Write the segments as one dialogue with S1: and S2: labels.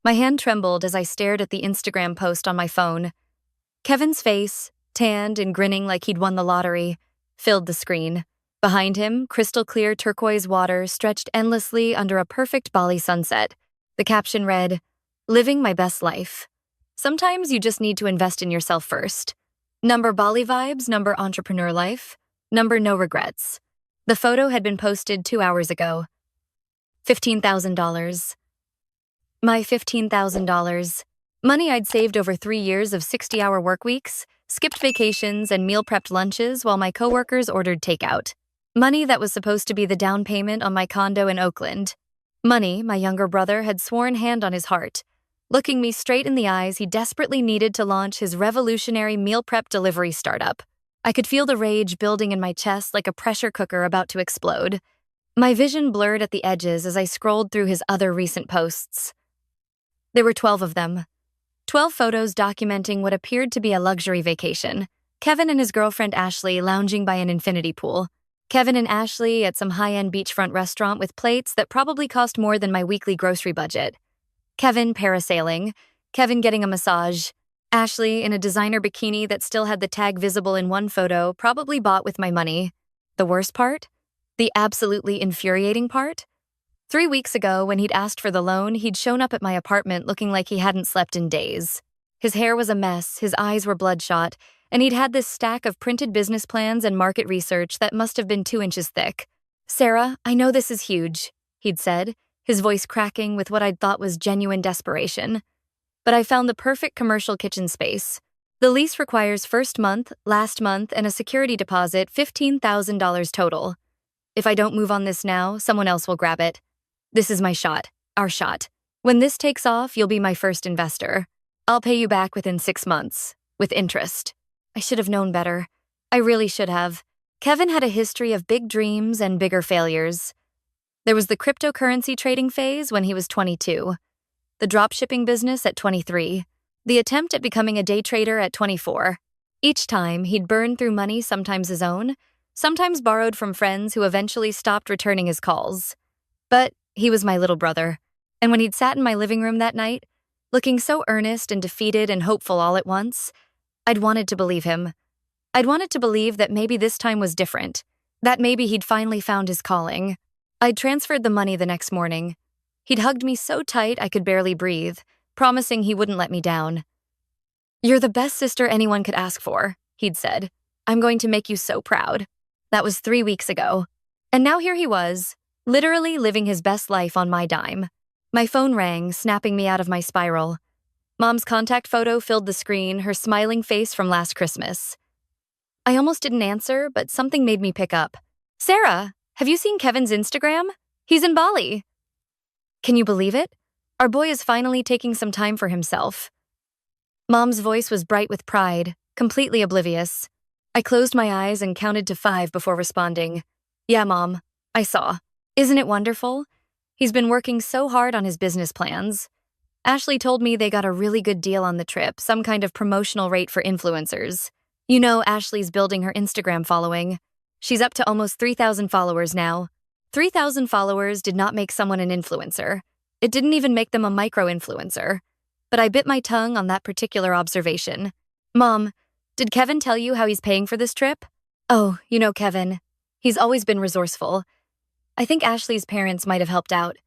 S1: My hand trembled as I stared at the Instagram post on my phone. Kevin's face, tanned and grinning like he'd won the lottery, filled the screen. Behind him, crystal clear turquoise water stretched endlessly under a perfect Bali sunset. The caption read, "Living my best life. Sometimes you just need to invest in yourself first. Number Bali vibes, number entrepreneur life, number no regrets." The photo had been posted 2 hours ago. $15,000. My $15,000. Money I'd saved over 3 years of 60-hour work weeks, skipped vacations, and meal prepped lunches while my coworkers ordered takeout. Money that was supposed to be the down payment on my condo in Oakland. Money my younger brother had sworn hand on his heart. Looking me straight in the eyes, he desperately needed to launch his revolutionary meal prep delivery startup. I could feel the rage building in my chest like a pressure cooker about to explode. My vision blurred at the edges as I scrolled through his other recent posts. There were 12 of them. 12 photos documenting what appeared to be a luxury vacation. Kevin and his girlfriend Ashley lounging by an infinity pool. Kevin and Ashley at some high-end beachfront restaurant with plates that probably cost more than my weekly grocery budget. Kevin parasailing. Kevin getting a massage. Ashley in a designer bikini that still had the tag visible in one photo, probably bought with my money. The worst part? The absolutely infuriating part? 3 weeks ago, when he'd asked for the loan, he'd shown up at my apartment looking like he hadn't slept in days. His hair was a mess, his eyes were bloodshot, and he'd had this stack of printed business plans and market research that must have been 2 inches thick. "Sarah, I know this is huge," he'd said, his voice cracking with what I'd thought was genuine desperation. "But I found the perfect commercial kitchen space. The lease requires first month, last month, and a security deposit, $15,000 total. If I don't move on this now, someone else will grab it. This is my shot, our shot. When this takes off, you'll be my first investor. I'll pay you back within 6 months, with interest." I should have known better. I really should have. Kevin had a history of big dreams and bigger failures. There was the cryptocurrency trading phase when he was 22, the dropshipping business at 23, the attempt at becoming a day trader at 24. Each time, he'd burned through money, sometimes his own, sometimes borrowed from friends who eventually stopped returning his calls. But he was my little brother, and when he'd sat in my living room that night, looking so earnest and defeated and hopeful all at once, I'd wanted to believe him. I'd wanted to believe that maybe this time was different, that maybe he'd finally found his calling. I'd transferred the money the next morning. He'd hugged me so tight I could barely breathe, promising he wouldn't let me down. "You're the best sister anyone could ask for," he'd said. "I'm going to make you so proud." That was 3 weeks ago. And now here he was, literally living his best life on my dime. My phone rang, snapping me out of my spiral. Mom's contact photo filled the screen, her smiling face from last Christmas. I almost didn't answer, but something made me pick up. "Sarah, have you seen Kevin's Instagram? He's in Bali." Can you believe it? Our boy is finally taking some time for himself. Mom's voice was bright with pride, completely oblivious. I closed my eyes and counted to 5 before responding. "Yeah, Mom, I saw. Isn't it wonderful? He's been working so hard on his business plans. Ashley told me they got a really good deal on the trip, some kind of promotional rate for influencers. You know, Ashley's building her Instagram following. She's up to almost 3,000 followers now. 3,000 followers did not make someone an influencer. It didn't even make them a micro-influencer. But I bit my tongue on that particular observation. Mom, did Kevin tell you how he's paying for this trip?" "Oh, you know Kevin. He's always been resourceful. I think Ashley's parents might have helped out.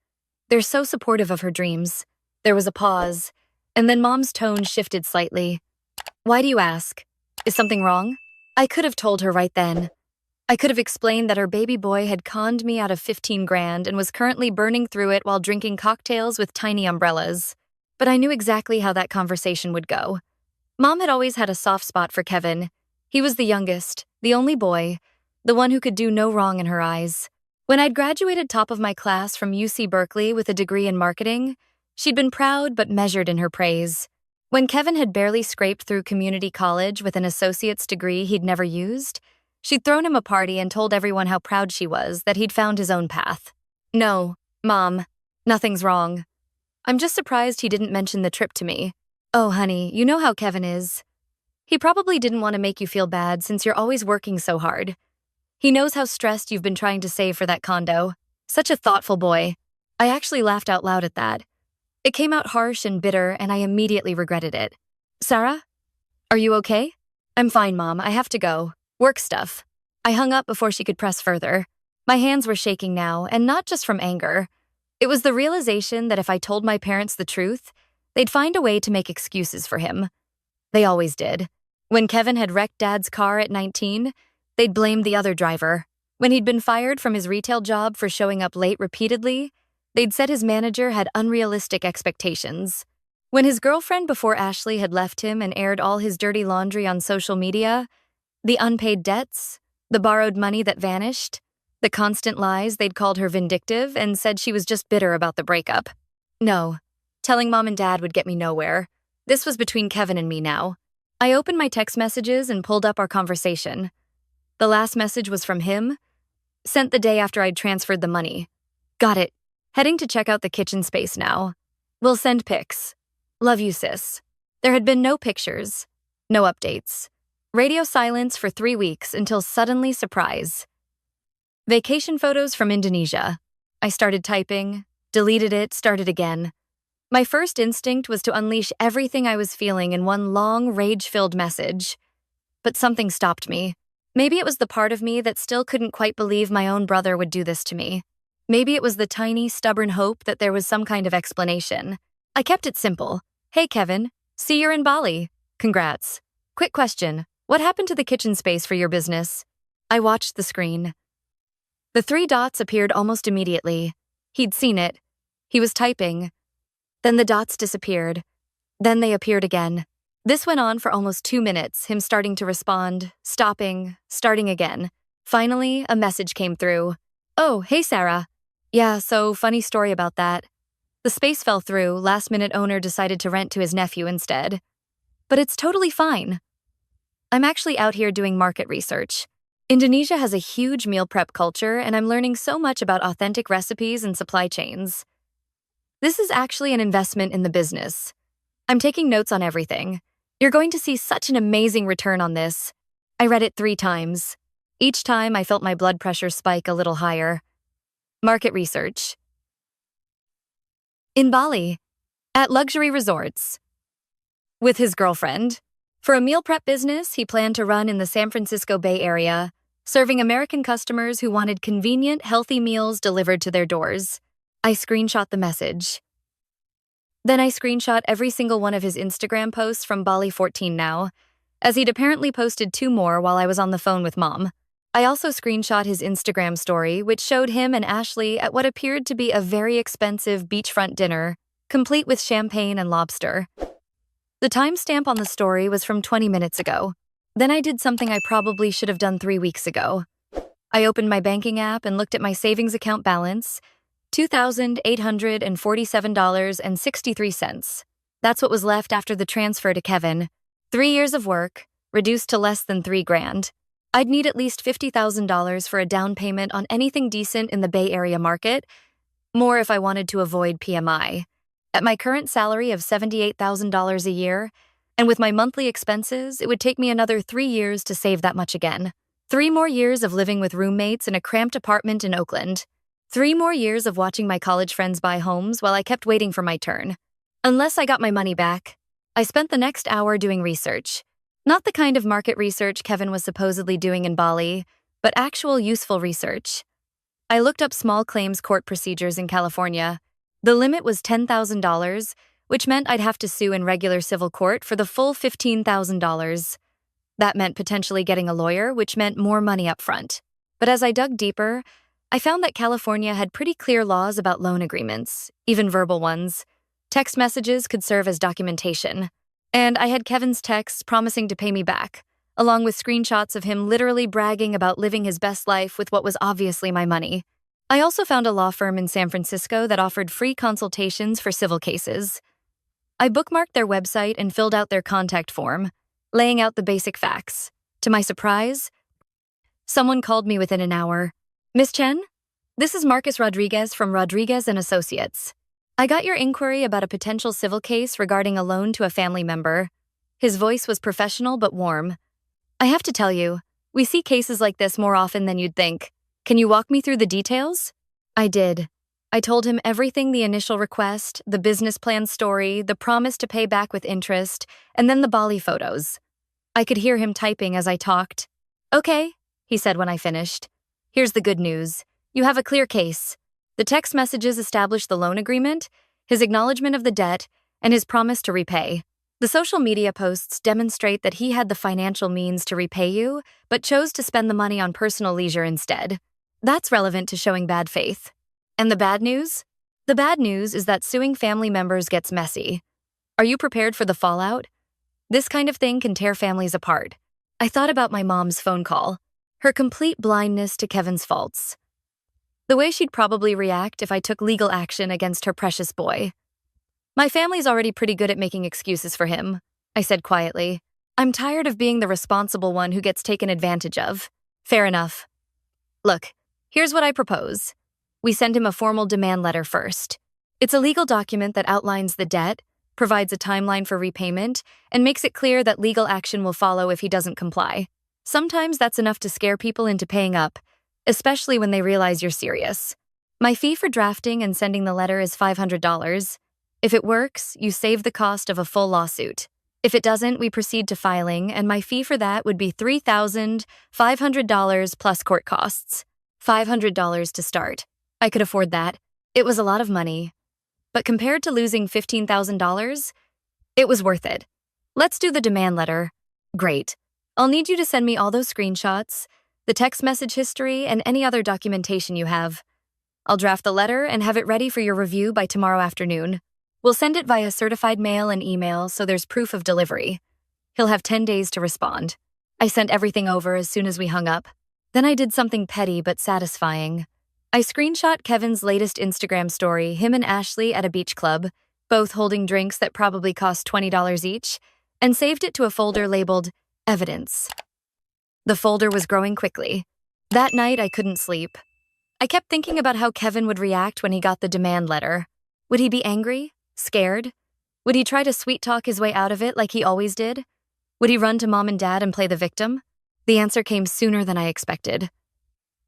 S1: They're so supportive of her dreams." There was a pause, and then Mom's tone shifted slightly. "Why do you ask? Is something wrong?" I could have told her right then. I could have explained that her baby boy had conned me out of 15 grand and was currently burning through it while drinking cocktails with tiny umbrellas. But I knew exactly how that conversation would go. Mom had always had a soft spot for Kevin. He was the youngest, the only boy, the one who could do no wrong in her eyes. When I'd graduated top of my class from UC Berkeley with a degree in marketing, she'd been proud but measured in her praise. When Kevin had barely scraped through community college with an associate's degree he'd never used, she'd thrown him a party and told everyone how proud she was that he'd found his own path. "No, Mom, nothing's wrong. I'm just surprised he didn't mention the trip to me. Oh, honey, you know how Kevin is. He probably didn't want to make you feel bad since you're always working so hard. He knows how stressed you've been trying to save for that condo. Such a thoughtful boy." I actually laughed out loud at that. It came out harsh and bitter, and I immediately regretted it. Sarah? Are you okay? I'm fine, Mom. I have to go. Work stuff. I hung up before she could press further. My hands were shaking now, and not just from anger. It was the realization that if I told my parents the truth, they'd find a way to make excuses for him. They always did. When Kevin had wrecked Dad's car at 19, they'd blamed the other driver. When he'd been fired from his retail job for showing up late repeatedly, they'd said his manager had unrealistic expectations. When his girlfriend before Ashley had left him and aired all his dirty laundry on social media, the unpaid debts, the borrowed money that vanished, the constant lies, they'd called her vindictive and said she was just bitter about the breakup. No, telling Mom and Dad would get me nowhere. This was between Kevin and me now. I opened my text messages and pulled up our conversation. The last message was from him, sent the day after I'd transferred the money. Got it. Heading to check out the kitchen space now. We'll send pics. Love you, sis. There had been no pictures, no updates. Radio silence for 3 weeks until suddenly surprise. Vacation photos from Indonesia. I started typing, deleted it, started again. My first instinct was to unleash everything I was feeling in one long, rage-filled message. But something stopped me. Maybe it was the part of me that still couldn't quite believe my own brother would do this to me. Maybe it was the tiny, stubborn hope that there was some kind of explanation. I kept it simple. Hey, Kevin. See you're in Bali. Congrats. Quick question. What happened to the kitchen space for your business? I watched the screen. The 3 dots appeared almost immediately. He'd seen it. He was typing. Then the dots disappeared. Then they appeared again. This went on for almost 2 minutes, him starting to respond, stopping, starting again. Finally, a message came through. Oh, hey, Sarah. Yeah, so funny story about that. The space fell through, last-minute owner decided to rent to his nephew instead. But it's totally fine. I'm actually out here doing market research. Indonesia has a huge meal prep culture, and I'm learning so much about authentic recipes and supply chains. This is actually an investment in the business. I'm taking notes on everything. You're going to see such an amazing return on this. I read it 3 times. Each time I felt my blood pressure spike a little higher. Market research. In Bali, at luxury resorts. With his girlfriend. For a meal prep business he planned to run in the San Francisco Bay Area, serving American customers who wanted convenient, healthy meals delivered to their doors. I screenshot the message. Then I screenshot every single one of his Instagram posts from Bali 14 now, as he'd apparently posted 2 more while I was on the phone with Mom. I also screenshot his Instagram story, which showed him and Ashley at what appeared to be a very expensive beachfront dinner, complete with champagne and lobster. The timestamp on the story was from 20 minutes ago. Then I did something I probably should have done 3 weeks ago. I opened my banking app and looked at my savings account balance, $2,847.63. That's what was left after the transfer to Kevin. 3 years of work, reduced to less than $3 grand. I'd need at least $50,000 for a down payment on anything decent in the Bay Area market, more if I wanted to avoid PMI. At my current salary of $78,000 a year, and with my monthly expenses, it would take me another 3 years to save that much again. 3 more years of living with roommates in a cramped apartment in Oakland. 3 more years of watching my college friends buy homes while I kept waiting for my turn. Unless I got my money back. I spent the next hour doing research. Not the kind of market research Kevin was supposedly doing in Bali, but actual useful research. I looked up small claims court procedures in California. The limit was $10,000, which meant I'd have to sue in regular civil court for the full $15,000. That meant potentially getting a lawyer, which meant more money up front. But as I dug deeper, I found that California had pretty clear laws about loan agreements, even verbal ones. Text messages could serve as documentation. And I had Kevin's texts promising to pay me back, along with screenshots of him literally bragging about living his best life with what was obviously my money. I also found a law firm in San Francisco that offered free consultations for civil cases. I bookmarked their website and filled out their contact form, laying out the basic facts. To my surprise, someone called me within an hour. Miss Chen? This is Marcus Rodriguez from Rodriguez & Associates. I got your inquiry about a potential civil case regarding a loan to a family member. His voice was professional but warm. I have to tell you, we see cases like this more often than you'd think. Can you walk me through the details? I did. I told him everything: the initial request, the business plan story, the promise to pay back with interest, and then the Bali photos. I could hear him typing as I talked. "Okay," he said when I finished. "Here's the good news. You have a clear case. The text messages establish the loan agreement, his acknowledgement of the debt, and his promise to repay. The social media posts demonstrate that he had the financial means to repay you, but chose to spend the money on personal leisure instead. That's relevant to showing bad faith. And the bad news? The bad news is that suing family members gets messy. Are you prepared for the fallout? This kind of thing can tear families apart." I thought about my mom's phone call, her complete blindness to Kevin's faults. The way she'd probably react if I took legal action against her precious boy. "My family's already pretty good at making excuses for him," I said quietly. "I'm tired of being the responsible one who gets taken advantage of." "Fair enough. Look, here's what I propose. We send him a formal demand letter first. It's a legal document that outlines the debt, provides a timeline for repayment, and makes it clear that legal action will follow if he doesn't comply. Sometimes that's enough to scare people into paying up, especially when they realize you're serious. My fee for drafting and sending the letter is $500. If it works, you save the cost of a full lawsuit. If it doesn't, we proceed to filing, and my fee for that would be $3,500 plus court costs. $500 to start. I could afford that. It was a lot of money. But compared to losing $15,000, it was worth it. Let's do the demand letter." "Great. I'll need you to send me all those screenshots, the text message history, and any other documentation you have. I'll draft the letter and have it ready for your review by tomorrow afternoon. We'll send it via certified mail and email so there's proof of delivery. He'll have 10 days to respond." I sent everything over as soon as we hung up. Then I did something petty but satisfying. I screenshot Kevin's latest Instagram story, him and Ashley at a beach club, both holding drinks that probably cost $20 each, and saved it to a folder labeled Evidence. The folder was growing quickly. That night, I couldn't sleep. I kept thinking about how Kevin would react when he got the demand letter. Would he be angry? Scared? Would he try to sweet-talk his way out of it like he always did? Would he run to mom and dad and play the victim? The answer came sooner than I expected.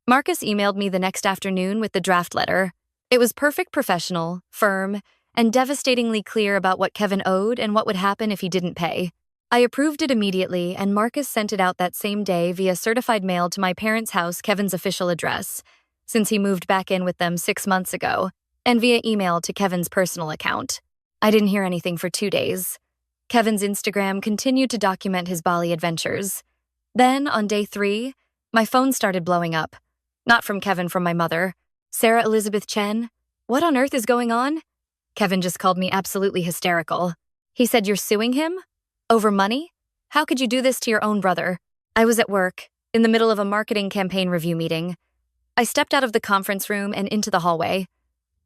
S1: Marcus emailed me the next afternoon with the draft letter. It was perfect, professional, firm, and devastatingly clear about what Kevin owed and what would happen if he didn't pay. I approved it immediately, and Marcus sent it out that same day via certified mail to my parents' house, Kevin's official address, since he moved back in with them 6 months ago, and via email to Kevin's personal account. I didn't hear anything for 2 days. Kevin's Instagram continued to document his Bali adventures. Then, on day 3, my phone started blowing up. Not from Kevin, from my mother. "Sarah Elizabeth Chen? What on earth is going on?" Kevin just called me absolutely hysterical. He said, "You're suing him? Over money? How could you do this to your own brother?" I was at work, in the middle of a marketing campaign review meeting. I stepped out of the conference room and into the hallway.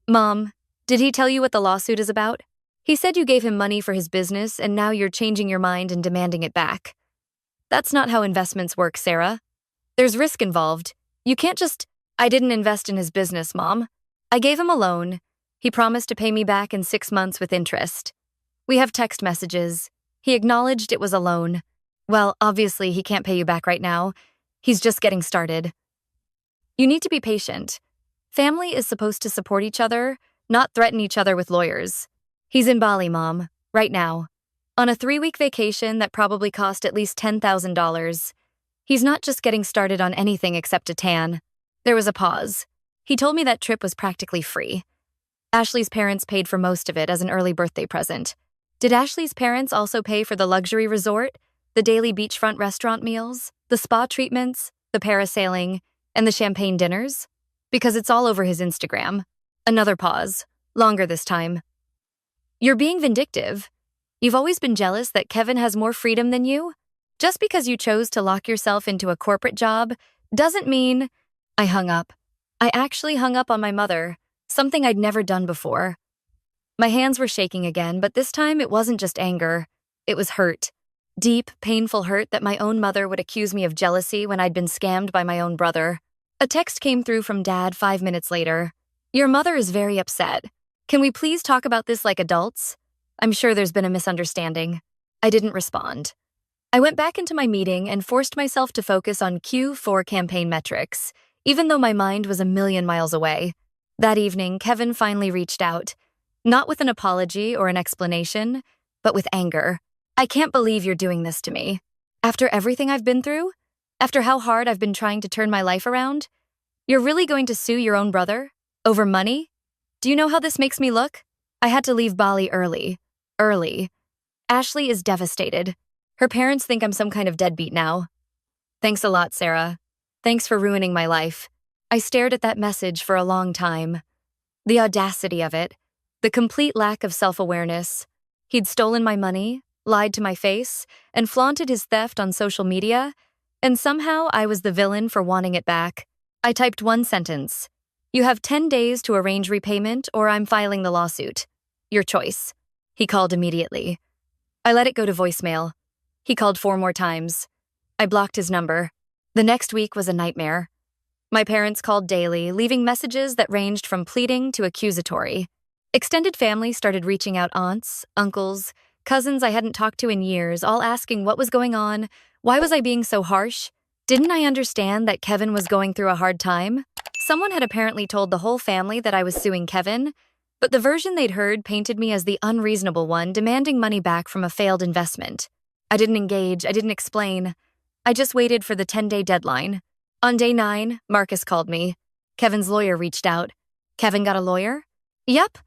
S1: "Mom, did he tell you what the lawsuit is about? He said you gave him money for his business and now you're changing your mind and demanding it back." "That's not how investments work, Sarah. There's risk involved. You can't just—" "I didn't invest in his business, Mom. I gave him a loan. He promised to pay me back in 6 months with interest. We have text messages. He acknowledged it was a loan. Well, obviously he can't pay you back right now. He's just getting started. You need to be patient. Family is supposed to support each other, not threaten each other with lawyers. He's in Bali, Mom, right now, on a 3-week vacation that probably cost at least $10,000. He's not just getting started on anything except a tan." There was a pause. He told me that trip was practically free. Ashley's parents paid for most of it as an early birthday present. Did Ashley's parents also pay for the luxury resort, the daily beachfront restaurant meals, the spa treatments, the parasailing, and the champagne dinners? Because it's all over his Instagram. Another pause, longer this time. "You're being vindictive. You've always been jealous that Kevin has more freedom than you? Just because you chose to lock yourself into a corporate job doesn't mean—" I hung up. I actually hung up on my mother, something I'd never done before. My hands were shaking again, but this time it wasn't just anger. It was hurt. Deep, painful hurt that my own mother would accuse me of jealousy when I'd been scammed by my own brother. A text came through from Dad 5 minutes later. "Your mother is very upset. Can we please talk about this like adults? I'm sure there's been a misunderstanding." I didn't respond. I went back into my meeting and forced myself to focus on Q4 campaign metrics, even though my mind was a million miles away. That evening, Kevin finally reached out, not with an apology or an explanation, but with anger. I can't believe you're doing this to me. After everything I've been through? After how hard I've been trying to turn my life around? You're really going to sue your own brother? Over money? Do you know how this makes me look? I had to leave Bali early. Early. Ashley is devastated. Her parents think I'm some kind of deadbeat now. Thanks a lot, Sarah. Thanks for ruining my life. I stared at that message for a long time. The audacity of it. The complete lack of self-awareness. He'd stolen my money, lied to my face, and flaunted his theft on social media, and somehow I was the villain for wanting it back. I typed one sentence. You have 10 days to arrange repayment or I'm filing the lawsuit. Your choice. He called immediately. I let it go to voicemail. He called 4 more times. I blocked his number. The next week was a nightmare. My parents called daily, leaving messages that ranged from pleading to accusatory. Extended family started reaching out, aunts, uncles, cousins I hadn't talked to in years, all asking what was going on, why was I being so harsh? Didn't I understand that Kevin was going through a hard time? Someone had apparently told the whole family that I was suing Kevin, but the version they'd heard painted me as the unreasonable one demanding money back from a failed investment. I didn't engage, I didn't explain. I just waited for the 10-day deadline. On day 9, Marcus called me. Kevin's lawyer reached out. Kevin got a lawyer? Yep.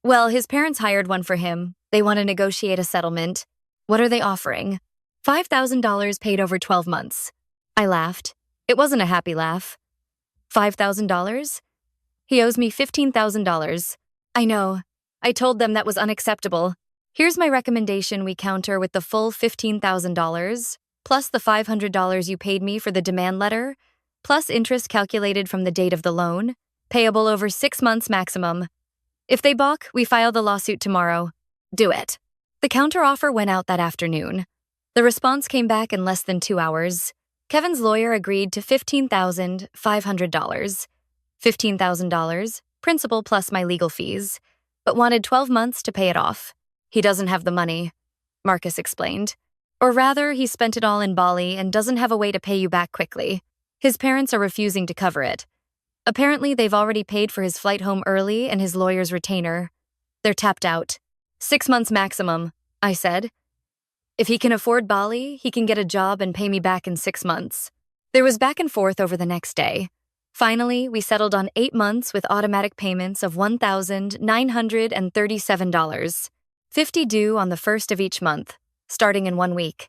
S1: Well, his parents hired one for him. They want to negotiate a settlement. What are they offering? $5,000 paid over 12 months. I laughed. It wasn't a happy laugh. $5,000? He owes me $15,000. I know. I told them that was unacceptable. Here's my recommendation: we counter with the full $15,000, plus the $500 you paid me for the demand letter, plus interest calculated from the date of the loan, payable over 6 months maximum. If they balk, we file the lawsuit tomorrow. Do it. The counteroffer went out that afternoon. The response came back in less than 2 hours. Kevin's lawyer agreed to $15,500. $15,000, principal plus my legal fees, but wanted 12 months to pay it off. He doesn't have the money, Marcus explained. Or rather, he spent it all in Bali and doesn't have a way to pay you back quickly. His parents are refusing to cover it. Apparently, they've already paid for his flight home early and his lawyer's retainer. They're tapped out. 6 months maximum, I said. If he can afford Bali, he can get a job and pay me back in 6 months. There was back and forth over the next day. Finally, we settled on 8 months with automatic payments of $1,937, $50 due on the 1st of each month, starting in 1 week.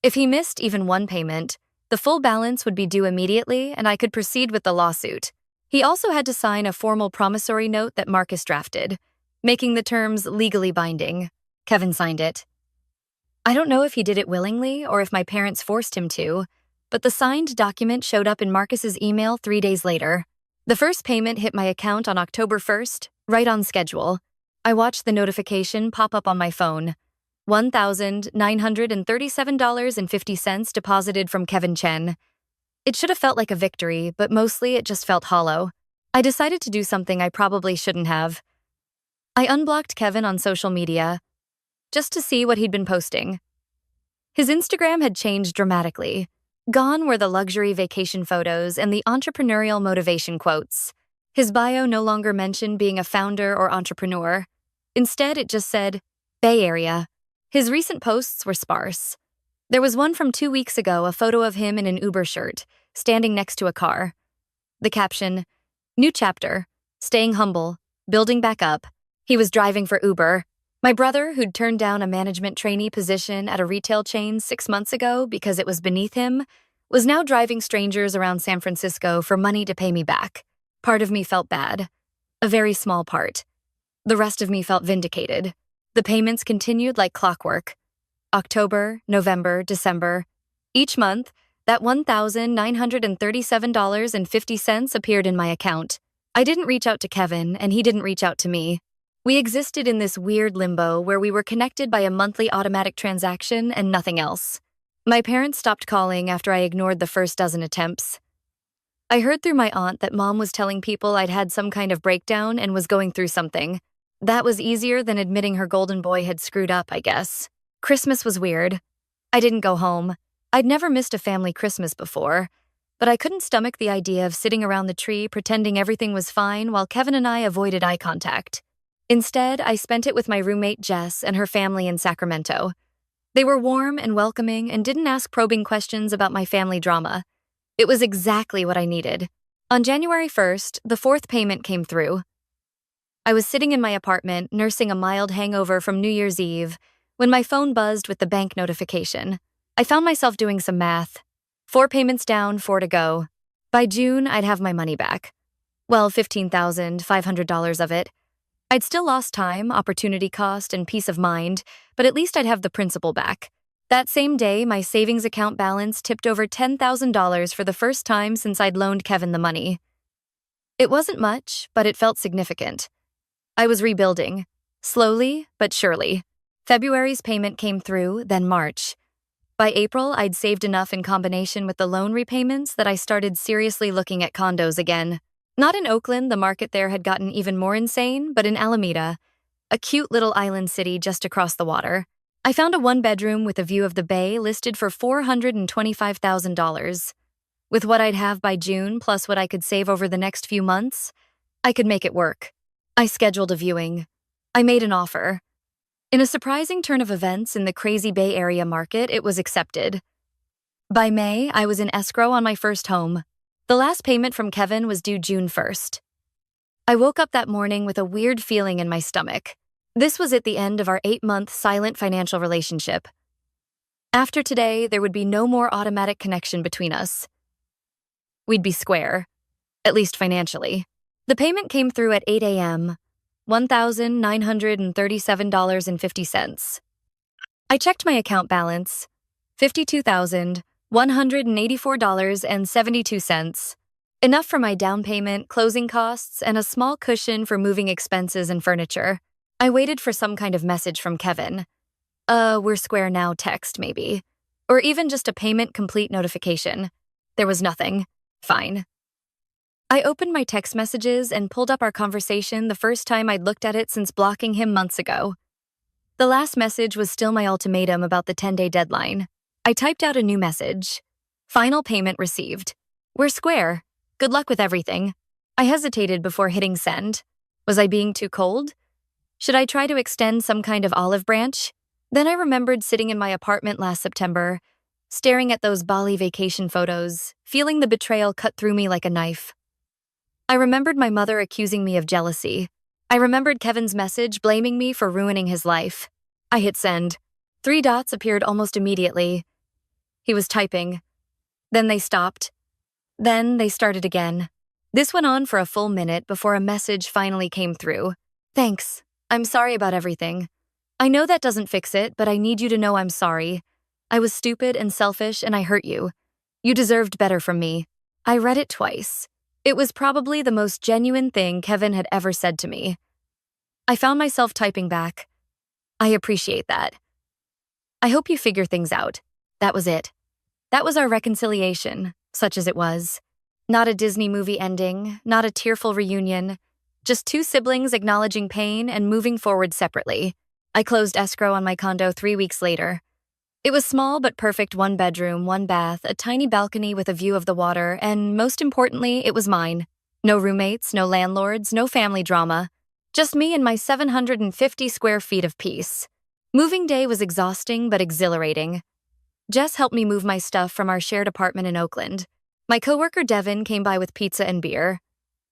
S1: If he missed even one payment, the full balance would be due immediately and I could proceed with the lawsuit. He also had to sign a formal promissory note that Marcus drafted, making the terms legally binding. Kevin signed it. I don't know if he did it willingly or if my parents forced him to, but the signed document showed up in Marcus's email 3 days later. The first payment hit my account on October 1st, right on schedule. I watched the notification pop up on my phone. $1,937.50 deposited from Kevin Chen. It should have felt like a victory, but mostly it just felt hollow. I decided to do something I probably shouldn't have. I unblocked Kevin on social media, just to see what he'd been posting. His Instagram had changed dramatically. Gone were the luxury vacation photos and the entrepreneurial motivation quotes. His bio no longer mentioned being a founder or entrepreneur. Instead, it just said, Bay Area. His recent posts were sparse. There was one from 2 weeks ago, a photo of him in an Uber shirt, standing next to a car. The caption, New chapter, staying humble, building back up. He was driving for Uber. My brother, who'd turned down a management trainee position at a retail chain 6 months ago because it was beneath him, was now driving strangers around San Francisco for money to pay me back. Part of me felt bad. A very small part. The rest of me felt vindicated. The payments continued like clockwork. October, November, December. Each month, that $1,937.50 appeared in my account. I didn't reach out to Kevin, and he didn't reach out to me. We existed in this weird limbo where we were connected by a monthly automatic transaction and nothing else. My parents stopped calling after I ignored the first dozen attempts. I heard through my aunt that Mom was telling people I'd had some kind of breakdown and was going through something. That was easier than admitting her golden boy had screwed up, I guess. Christmas was weird. I didn't go home. I'd never missed a family Christmas before. but I couldn't stomach the idea of sitting around the tree pretending everything was fine while Kevin and I avoided eye contact. Instead, I spent it with my roommate Jess and her family in Sacramento. They were warm and welcoming and didn't ask probing questions about my family drama. It was exactly what I needed. On January 1st, the fourth payment came through. I was sitting in my apartment, nursing a mild hangover from New Year's Eve, when my phone buzzed with the bank notification. I found myself doing some math. 4 payments down, 4 to go. By June, I'd have my money back. Well, $15,500 of it. I'd still lost time, opportunity cost, and peace of mind, but at least I'd have the principal back. That same day, my savings account balance tipped over $10,000 for the first time since I'd loaned Kevin the money. It wasn't much, but it felt significant. I was rebuilding, slowly but surely. February's payment came through, then March. By April, I'd saved enough in combination with the loan repayments that I started seriously looking at condos again. Not in Oakland, the market there had gotten even more insane, but in Alameda, a cute little island city just across the water. I found a one-bedroom with a view of the bay listed for $425,000. With what I'd have by June plus what I could save over the next few months, I could make it work. I scheduled a viewing. I made an offer. In a surprising turn of events in the crazy Bay Area market, it was accepted. By May, I was in escrow on my first home. The last payment from Kevin was due June 1st. I woke up that morning with a weird feeling in my stomach. This was at the end of our 8-month silent financial relationship. After today, there would be no more automatic connection between us. We'd be square, at least financially. The payment came through at 8 a.m., $1,937.50. I checked my account balance, $52,184.72. Enough for my down payment, closing costs, and a small cushion for moving expenses and furniture. I waited for some kind of message from Kevin. We're square now text, maybe. Or even just a payment complete notification. There was nothing. Fine. I opened my text messages and pulled up our conversation the first time I'd looked at it since blocking him months ago. The last message was still my ultimatum about the 10-day deadline. I typed out a new message. Final payment received. We're square. Good luck with everything. I hesitated before hitting send. Was I being too cold? Should I try to extend some kind of olive branch? Then I remembered sitting in my apartment last September, staring at those Bali vacation photos, feeling the betrayal cut through me like a knife. I remembered my mother accusing me of jealousy. I remembered Kevin's message blaming me for ruining his life. I hit send. 3 dots appeared almost immediately. He was typing. Then they stopped. Then they started again. This went on for a full minute before a message finally came through. Thanks. I'm sorry about everything. I know that doesn't fix it, but I need you to know I'm sorry. I was stupid and selfish and I hurt you. You deserved better from me. I read it twice. It was probably the most genuine thing Kevin had ever said to me. I found myself typing back. I appreciate that. I hope you figure things out. That was it. That was our reconciliation, such as it was. Not a Disney movie ending, not a tearful reunion, just 2 siblings acknowledging pain and moving forward separately. I closed escrow on my condo 3 weeks later. It was small but perfect, 1 bedroom, 1 bath, a tiny balcony with a view of the water, and most importantly, it was mine. No roommates, no landlords, no family drama. Just me and my 750 square feet of peace. Moving day was exhausting but exhilarating. Jess helped me move my stuff from our shared apartment in Oakland. My coworker Devin came by with pizza and beer.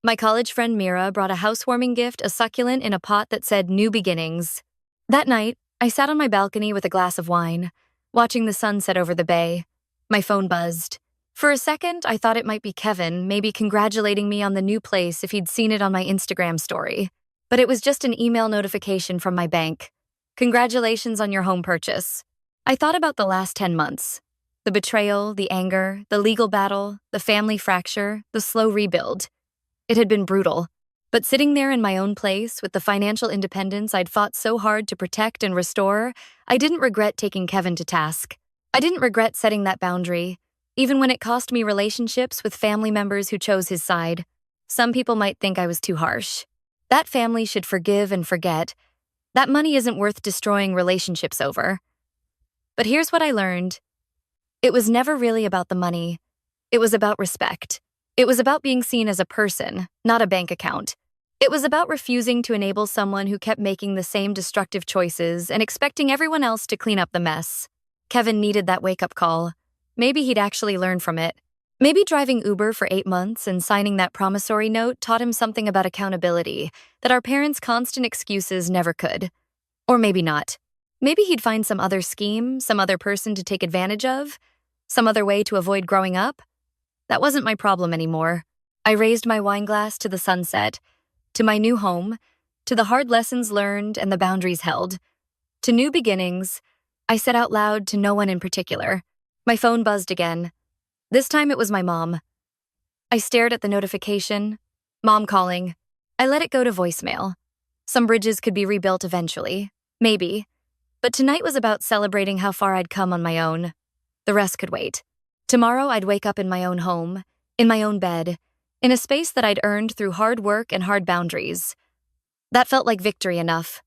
S1: My college friend Mira brought a housewarming gift, a succulent in a pot that said New Beginnings. That night, I sat on my balcony with a glass of wine, watching the sunset over the bay. My phone buzzed. For a second, I thought it might be Kevin, maybe congratulating me on the new place if he'd seen it on my Instagram story. But it was just an email notification from my bank. Congratulations on your home purchase. I thought about the last 10 months. The betrayal, the anger, the legal battle, the family fracture, the slow rebuild. It had been brutal. But sitting there in my own place with the financial independence I'd fought so hard to protect and restore, I didn't regret taking Kevin to task. I didn't regret setting that boundary, even when it cost me relationships with family members who chose his side. Some people might think I was too harsh. That family should forgive and forget. That money isn't worth destroying relationships over. But here's what I learned. It was never really about the money. It was about respect. It was about being seen as a person, not a bank account. It was about refusing to enable someone who kept making the same destructive choices and expecting everyone else to clean up the mess. Kevin needed that wake-up call. Maybe he'd actually learn from it. Maybe driving Uber for 8 months and signing that promissory note taught him something about accountability that our parents' constant excuses never could. Or maybe not. Maybe he'd find some other scheme, some other person to take advantage of, some other way to avoid growing up. That wasn't my problem anymore. I raised my wine glass to the sunset, to my new home, to the hard lessons learned and the boundaries held. To new beginnings, I said out loud to no one in particular. My phone buzzed again. This time it was my mom. I stared at the notification. Mom calling. I let it go to voicemail. Some bridges could be rebuilt eventually. Maybe. But tonight was about celebrating how far I'd come on my own. The rest could wait. Tomorrow I'd wake up in my own home, in my own bed, in a space that I'd earned through hard work and hard boundaries. That felt like victory enough.